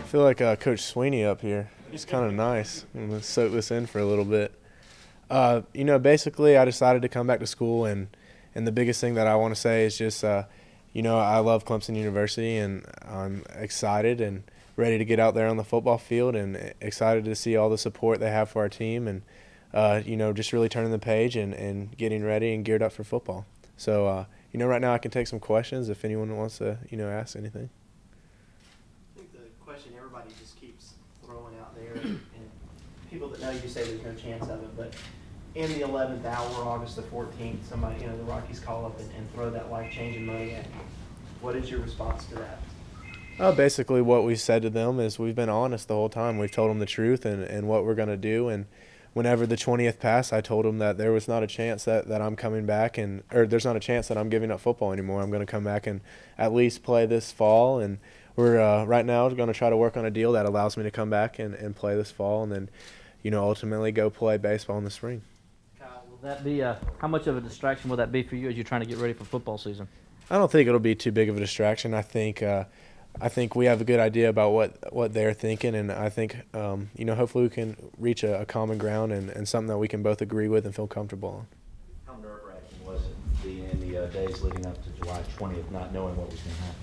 feel like Coach Sweeney up here. He's kind of nice. I'm going to soak this in for a little bit. Basically I decided to come back to school, and the biggest thing that I want to say is just, I love Clemson University, and I'm excited and ready to get out there on the football field, and excited to see all the support they have for our team, and, just really turning the page and getting ready and geared up for football. So, right now I can take some questions if anyone wants to, ask anything. I think the question everybody just keeps throwing out there, and people that know you say there's no chance of it, but in the 11th hour, August the 14th, somebody, the Rockies call up and throw that life-changing money at you. What is your response to that? Basically what we said to them is we've been honest the whole time. We've told them the truth and what we're going to do. And whenever the 20th passed, I told them that there was not a chance that I'm coming back, or there's not a chance that I'm giving up football anymore. I'm going to come back and at least play this fall. And we're right now going to try to work on a deal that allows me to come back and play this fall, and then, ultimately go play baseball in the spring. Kyle, will that be how much of a distraction will that be for you as you're trying to get ready for football season? I don't think it'll be too big of a distraction. I think we have a good idea about what they're thinking, and I think hopefully we can reach a common ground and something that we can both agree with and feel comfortable on. How nerve-wracking was it being in the days leading up to July 20th, not knowing what was going to happen?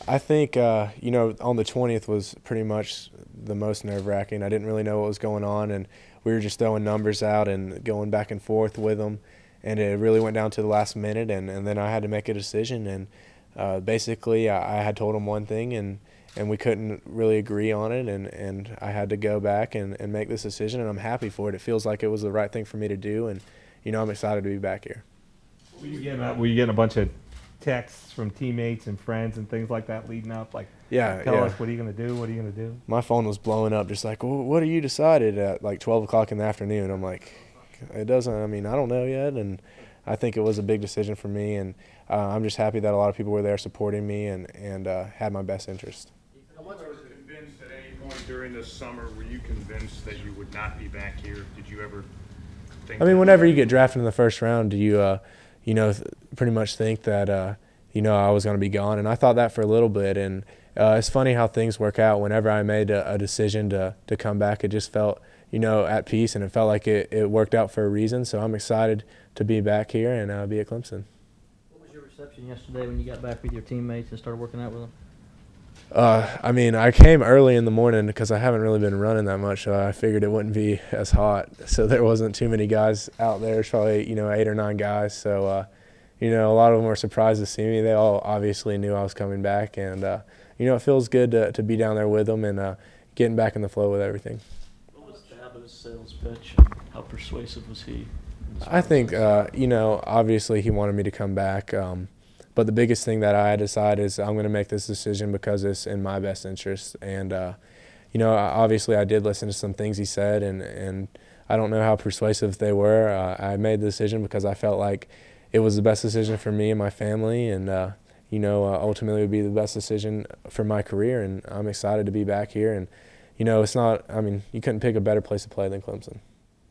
I think on the 20th was pretty much the most nerve-wracking. I didn't really know what was going on, and we were just throwing numbers out and going back and forth with them, and it really went down to the last minute, and then I had to make a decision. And basically I had told them one thing, and we couldn't really agree on it, and I had to go back and make this decision, and I'm happy for it. It feels like it was the right thing for me to do, and I'm excited to be back here. Were you getting a bunch of texts from teammates and friends and things like that leading up? Like, tell us, what are you going to do? What are you going to do? My phone was blowing up, just like, well, what are you decided at like 12 o'clock in the afternoon? I'm like, I don't know yet, and I think it was a big decision for me, and I'm just happy that a lot of people were there supporting me and had my best interest. I was convinced at any point during this summer, were you convinced that you would not be back here? Did you ever think? Whenever you get drafted in the first round, you pretty much think that I was going to be gone, and I thought that for a little bit. And it's funny how things work out. Whenever I made a decision to come back, it just felt at peace, and it felt like it worked out for a reason. So I'm excited to be back here and be at Clemson. What was your reception yesterday when you got back with your teammates and started working out with them? I came early in the morning because I haven't really been running that much, so I figured it wouldn't be as hot. So there wasn't too many guys out there. There's probably 8 or 9 guys. So a lot of them were surprised to see me. They all obviously knew I was coming back, and it feels good to be down there with them and getting back in the flow with everything. What was Abbott's sales pitch? How persuasive was he? I think obviously he wanted me to come back. But the biggest thing that I decided is I'm going to make this decision because it's in my best interest. And, obviously I did listen to some things he said, and I don't know how persuasive they were. I made the decision because I felt like it was the best decision for me and my family, and, ultimately it would be the best decision for my career. And I'm excited to be back here. And, it's not, you couldn't pick a better place to play than Clemson.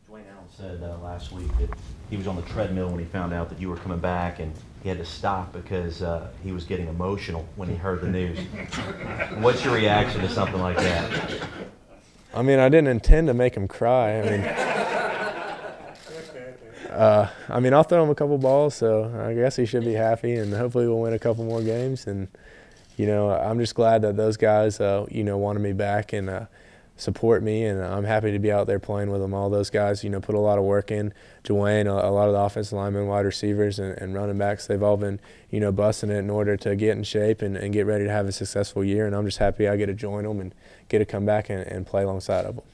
Dwayne Allen said last week that he was on the treadmill when he found out that you were coming back, and he had to stop because he was getting emotional when he heard the news. What's your reaction to something like that? I didn't intend to make him cry. I'll throw him a couple balls, so I guess he should be happy, and hopefully we'll win a couple more games. And, I'm just glad that those guys, wanted me back and support me, and I'm happy to be out there playing with them. All those guys, put a lot of work in. Dwayne, a lot of the offensive linemen, wide receivers, and running backs, they've all been, busting it in order to get in shape and get ready to have a successful year. And I'm just happy I get to join them and get to come back and play alongside of them.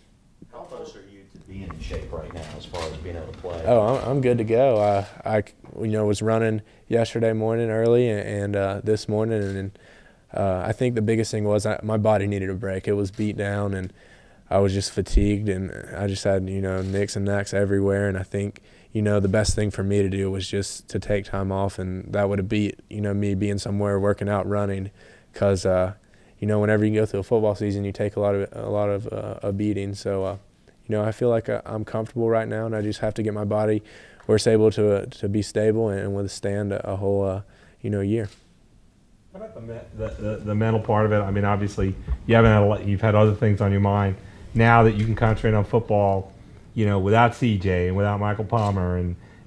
How close are you to being in shape right now as far as being able to play? Oh, I'm good to go. I was running yesterday morning early and this morning, and I think the biggest thing was my body needed a break. It was beat down, and I was just fatigued, and I just had, nicks and knacks everywhere. And I think, the best thing for me to do was just to take time off, and that would have beat, me being somewhere working out, running, because, whenever you go through a football season, you take a lot of a beating. So, I feel like I'm comfortable right now, and I just have to get my body where it's able to be stable and withstand a whole, year. How about the mental part of it? I mean, obviously, you haven't had a lot, you've had other things on your mind. Now that you can concentrate on football, you know, without CJ and without Michael Palmer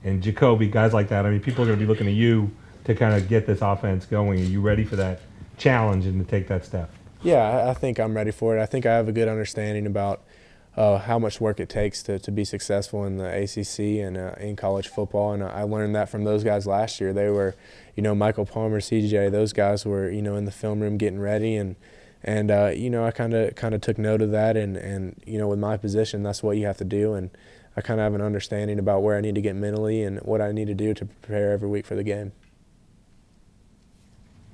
and Jacoby, guys like that, I mean, people are going to be looking at you to kind of get this offense going. Are you ready for that challenge and to take that step? Yeah, I think I'm ready for it. I think I have a good understanding about how much work it takes to be successful in the ACC and in college football, and I learned that from those guys last year. They were, you know, Michael Palmer, CJ, those guys were, you know, in the film room getting ready, and you know, I kind of took note of that, and you know, with my position, that's what you have to do, and I kind of have an understanding about where I need to get mentally and what I need to do to prepare every week for the game.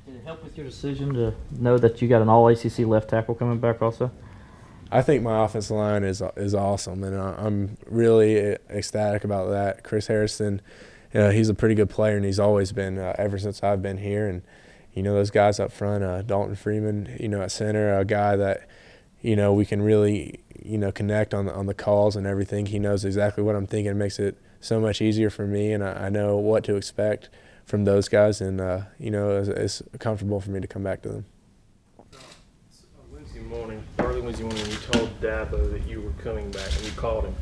Did it help with your decision to know that you got an all-ACC left tackle coming back also? I think my offensive line is awesome, and I'm really ecstatic about that. Chris Harrison, he's a pretty good player, and he's always been ever since I've been here. And you know, those guys up front, Dalton Freeman, you know, at center, a guy that, you know, we can really, you know, connect on the calls and everything. He knows exactly what I'm thinking. It makes it so much easier for me, and I know what to expect from those guys, and you know, it's comfortable for me to come back to them. Early Wednesday morning, when you told Dabo that you were coming back and you called him,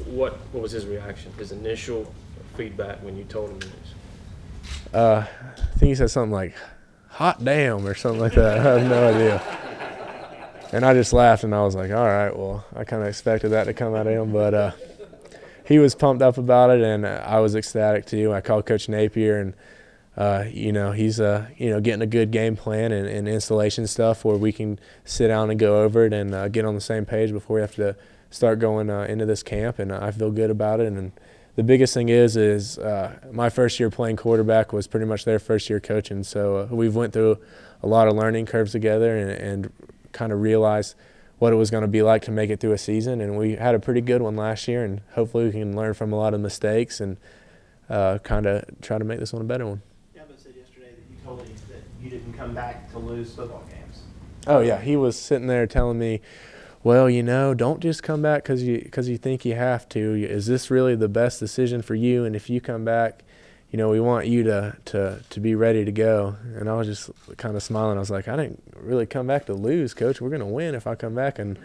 what was his reaction, his initial feedback when you told him the news? I think he said something like, "Hot damn," or something like that. I have no idea. And I just laughed, and I was like, all right, well, I kind of expected that to come out of him. But he was pumped up about it, and I was ecstatic too. I called Coach Napier, and you know, he's you know, getting a good game plan and installation stuff where we can sit down and go over it and get on the same page before we have to start going into this camp. And I feel good about it. And the biggest thing is my first year playing quarterback was pretty much their first year coaching. So we've went through a lot of learning curves together and kind of realized what it was going to be like to make it through a season. And we had a pretty good one last year, and hopefully we can learn from a lot of mistakes and kind of try to make this one a better one. That you didn't come back to lose football games. Oh yeah, he was sitting there telling me, well, you know, don't just come back because you think you have to. Is this really the best decision for you? And if you come back, you know, we want you to be ready to go. And I was just kind of smiling. I was like, I didn't really come back to lose, Coach. We're going to win if I come back, and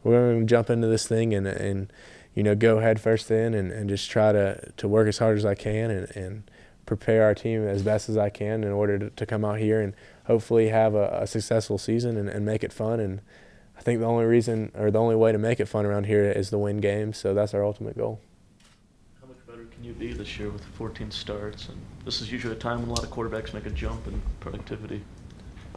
we're going to jump into this thing and you know, go head first in and just try to work as hard as I can and prepare our team as best as I can in order to come out here and hopefully have a successful season and make it fun. And I think the only reason or the only way to make it fun around here is to win games, so that's our ultimate goal. How much better can you be this year with 14 starts? And this is usually a time when a lot of quarterbacks make a jump in productivity.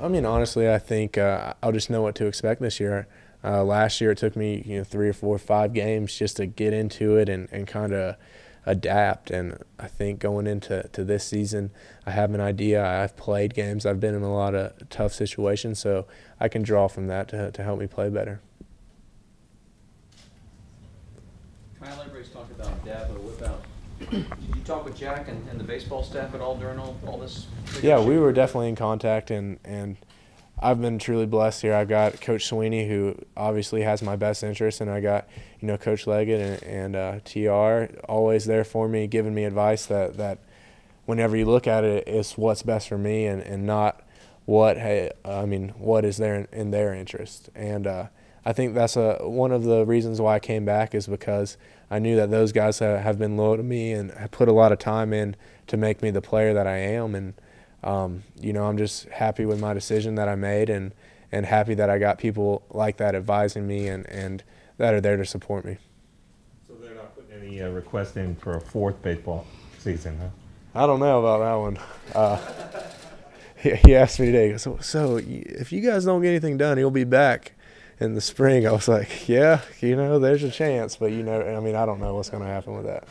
I mean, honestly, I think I'll just know what to expect this year. Last year it took me, you know, 3 or 4 or 5 games just to get into it and kind of adapt, and I think going into this season I have an idea. I've played games, I've been in a lot of tough situations, so I can draw from that to help me play better. Kyle Labray's talked about Dabo. What about, did you talk with Jack and the baseball staff at all during all this? Yeah, we were definitely in contact, and I've been truly blessed here. I've got Coach Sweeney, who obviously has my best interest, and I got, you know, Coach Leggett and TR always there for me, giving me advice that whenever you look at it, it's what's best for me and not what is there in their interest. And I think that's one of the reasons why I came back, is because I knew that those guys have been loyal to me and have put a lot of time in to make me the player that I am. And you know, I'm just happy with my decision that I made and happy that I got people like that advising me and that are there to support me. So they're not putting any request in for a 4th baseball season, huh? I don't know about that one. He asked me today, he goes, so if you guys don't get anything done, he'll be back in the spring. I was like, yeah, you know, there's a chance, but you know, I mean, I don't know what's going to happen with that.